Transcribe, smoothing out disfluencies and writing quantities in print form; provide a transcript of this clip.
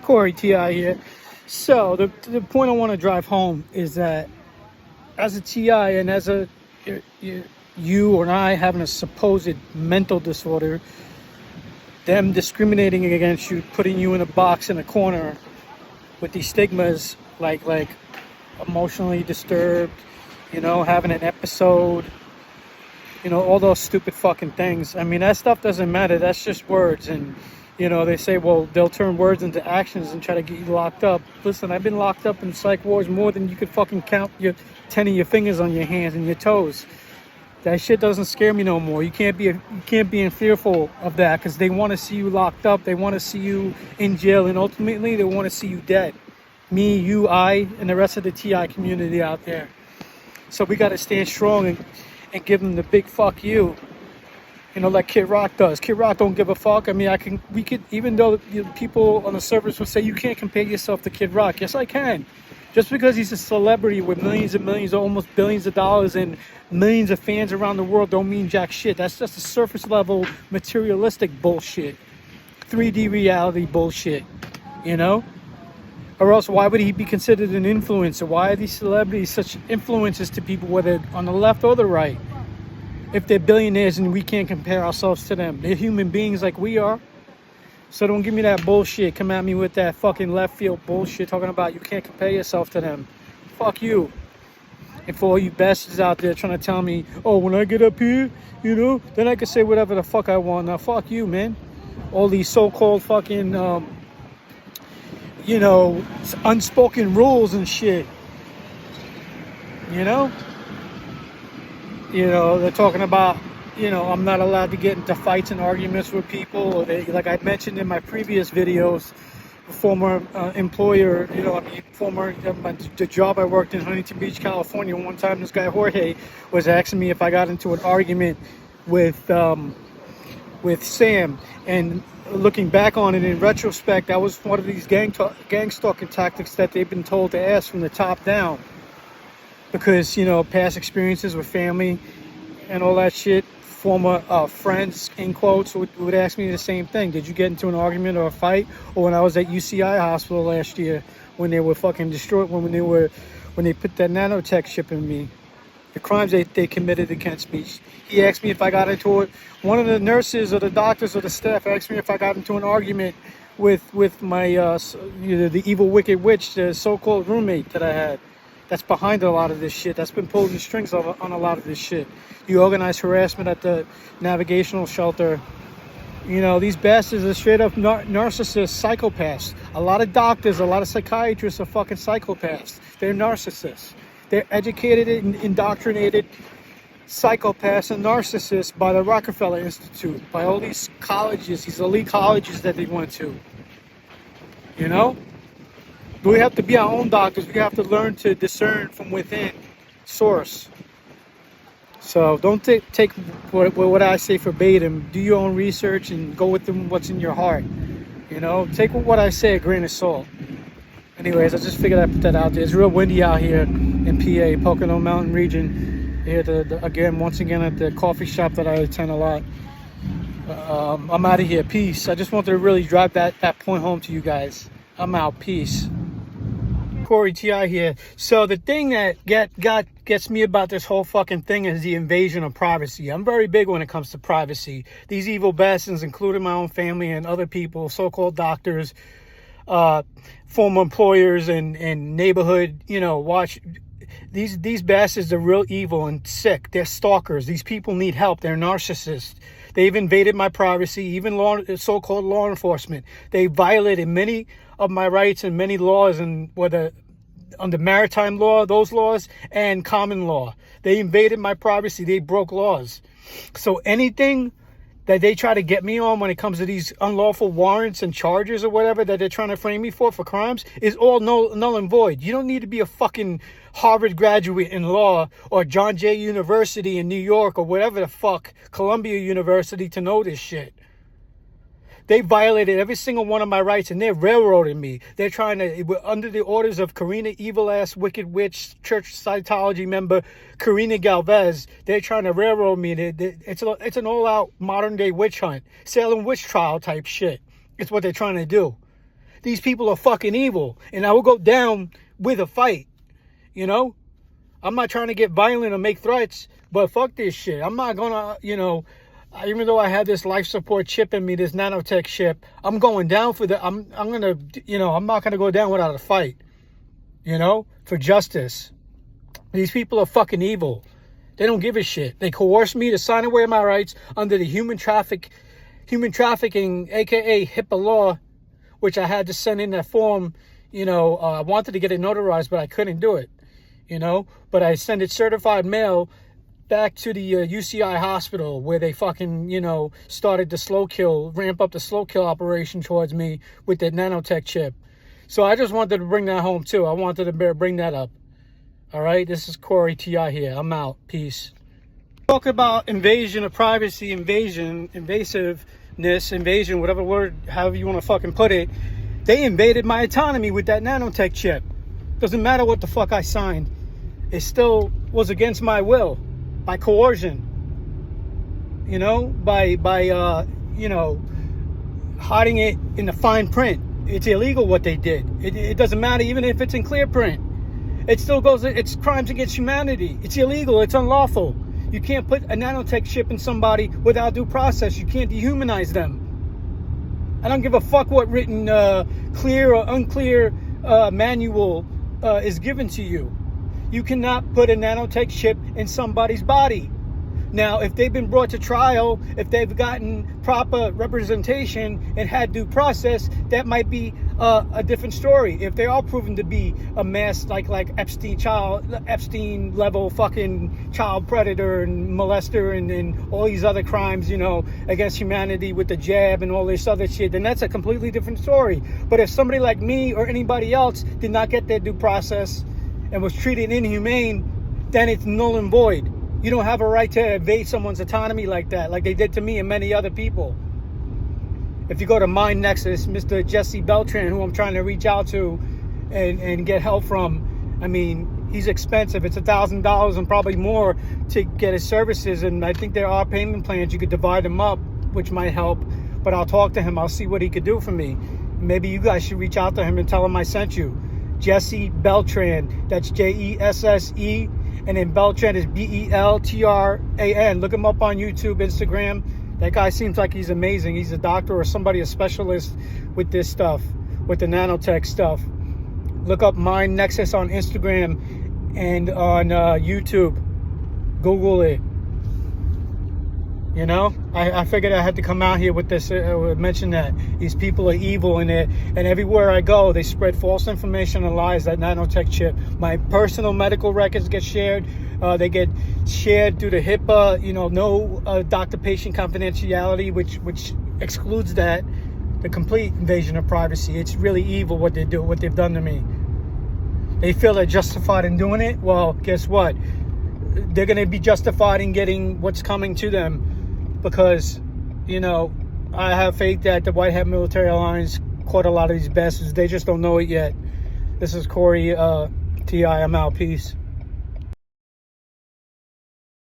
Corey T.I. here. So the point I want to drive home is that as a T.I. and as you or I having a supposed mental disorder, them discriminating against you, putting you in a box in a corner with these stigmas like emotionally disturbed, having an episode, all those stupid fucking things. I mean, that stuff doesn't matter. That's just words. And, they say, well, they'll turn words into actions and try to get you locked up. Listen, I've been locked up in psych wards more than you could fucking count your 10 of your fingers on your hands and your toes. That shit doesn't scare me no more. You can't be fearful of that because they want to see you locked up. They want to see you in jail, and ultimately they want to see you dead. Me, you, I, and the rest of the TI community out there. So we got to stand strong and give them the big fuck you. Like Kid Rock does. Kid Rock don't give a fuck. I mean, we could, even though people on the surface would say you can't compare yourself to Kid Rock. Yes, I can. Just because he's a celebrity with millions and millions, almost billions of dollars and millions of fans around the world don't mean jack shit. That's just a surface level materialistic bullshit. 3D reality bullshit, Or else why would he be considered an influencer? Why are these celebrities such influences to people, whether on the left or the right? If they're billionaires and we can't compare ourselves to them. They're human beings like we are. So don't give me that bullshit. Come at me with that fucking left field bullshit talking about you can't compare yourself to them. Fuck you. And for all you bastards out there trying to tell me, oh, when I get up here, then I can say whatever the fuck I want. Now, fuck you, man. All these so-called fucking, unspoken rules and shit. They're talking about, I'm not allowed to get into fights and arguments with people. Or like I mentioned in my previous videos, a former employer, the job I worked in Huntington Beach, California. One time this guy Jorge was asking me if I got into an argument with Sam. And looking back on it in retrospect, that was one of these gang stalking tactics that they've been told to ask from the top down. Because, past experiences with family and all that shit, former friends, in quotes, would ask me the same thing. Did you get into an argument or a fight? Or when I was at UCI hospital last year, when they were fucking destroyed, when they put that nanotech chip in me, the crimes they committed against me. He asked me if I got into it. One of the nurses or the doctors or the staff asked me if I got into an argument with my, the evil wicked witch, the so-called roommate that I had. That's behind a lot of this shit. That's been pulling the strings on a lot of this shit. You organized harassment at the navigational shelter. These bastards are straight up narcissists, psychopaths. A lot of doctors, a lot of psychiatrists are fucking psychopaths. They're narcissists. They're educated and indoctrinated psychopaths and narcissists by the Rockefeller Institute, by all these colleges, these elite colleges that they went to. We have to be our own doctors. We have to learn to discern from within, source. So don't take what I say verbatim. Do your own research and go with what's in your heart. Take what I say a grain of salt. Anyways, I just figured I'd put that out there. It's real windy out here in PA, Pocono Mountain region. Here, once again at the coffee shop that I attend a lot. I'm out of here. Peace. I just wanted to really drive that point home to you guys. I'm out. Peace. Corey T.I. here. So the thing that gets me about this whole fucking thing is the invasion of privacy. I'm very big when it comes to privacy. These evil bastards, including my own family and other people, so-called doctors, former employers and neighborhood, watch. These bastards are real evil and sick. They're stalkers. These people need help. They're narcissists. They've invaded my privacy, even so-called law enforcement. They violated many of my rights and many laws, and whether under maritime law, those laws, and common law. They invaded my privacy. They broke laws. So anything that they try to get me on when it comes to these unlawful warrants and charges or whatever that they're trying to frame me for crimes is all null and void. You don't need to be a fucking Harvard graduate in law or John Jay University in New York or whatever the fuck, Columbia University, to know this shit. They violated every single one of my rights, and they're railroading me. They're trying to, under the orders of Karina, evil-ass, wicked witch, church Scientology member, Karina Galvez, they're trying to railroad me. It's an all-out modern-day witch hunt, Salem witch trial type shit. It's what they're trying to do. These people are fucking evil, and I will go down with a fight, you know? I'm not trying to get violent or make threats, but fuck this shit. I'm not gonna, even though I had this life support chip in me, this nanotech chip, I'm going down for the, I'm gonna, I'm not gonna go down without a fight, for justice. These people are fucking evil. They don't give a shit. They coerced me to sign away my rights under the human trafficking, aka HIPAA law, which I had to send in that form. I wanted to get it notarized, but I couldn't do it. But I sent it certified mail back to the UCI hospital, where they fucking, started the ramp up the slow kill operation towards me with that nanotech chip. So I just wanted to bring that home too. I wanted to bring that up. All right, this is Corey T.I. here. I'm out. Peace. Talk about invasion of privacy, invasiveness, invasion, whatever word, however you want to fucking put it. They invaded my autonomy with that nanotech chip. Doesn't matter what the fuck I signed. It still was against my will, by coercion. By hiding it in the fine print. It's illegal what they did. It doesn't matter even if it's in clear print. It still goes, it's crimes against humanity. It's illegal, it's unlawful. You can't put a nanotech chip in somebody without due process. You can't dehumanize them. I don't give a fuck what written, clear or unclear manual is given to you. You cannot put a nanotech chip in somebody's body. Now, if they've been brought to trial, if they've gotten proper representation and had due process, that might be a different story. If they are proven to be a mess like Epstein level fucking child predator and molester and all these other crimes, against humanity with the jab and all this other shit, then that's a completely different story. But if somebody like me or anybody else did not get their due process and was treated inhumane, then it's null and void. You don't have a right to invade someone's autonomy like that, like they did to me and many other people. If you go to Mind Nexus, Mr. Jesse Beltran, who I'm trying to reach out to and get help from, he's expensive. It's $1,000 and probably more to get his services. And I think there are payment plans. You could divide them up, which might help. But I'll talk to him. I'll see what he could do for me. Maybe you guys should reach out to him and tell him I sent you. Jesse Beltran. That's Jesse. And then Beltran is Beltran. Look him up on YouTube, Instagram. That guy seems like he's amazing. He's a doctor or somebody, a specialist with this stuff, with the nanotech stuff. Look up Mind Nexus on Instagram and on YouTube. Google it. I figured I had to come out here with this, mention that these people are evil and everywhere I go, they spread false information and lies, that nanotech chip. My personal medical records get shared. They get shared through the HIPAA, no doctor-patient confidentiality, which excludes that, the complete invasion of privacy. It's really evil what they do, what they've done to me. They feel they're justified in doing it. Well, guess what? They're going to be justified in getting what's coming to them. Because, I have faith that the White Hat Military Alliance caught a lot of these bastards. They just don't know it yet. This is Corey T.I. I'm out. Peace.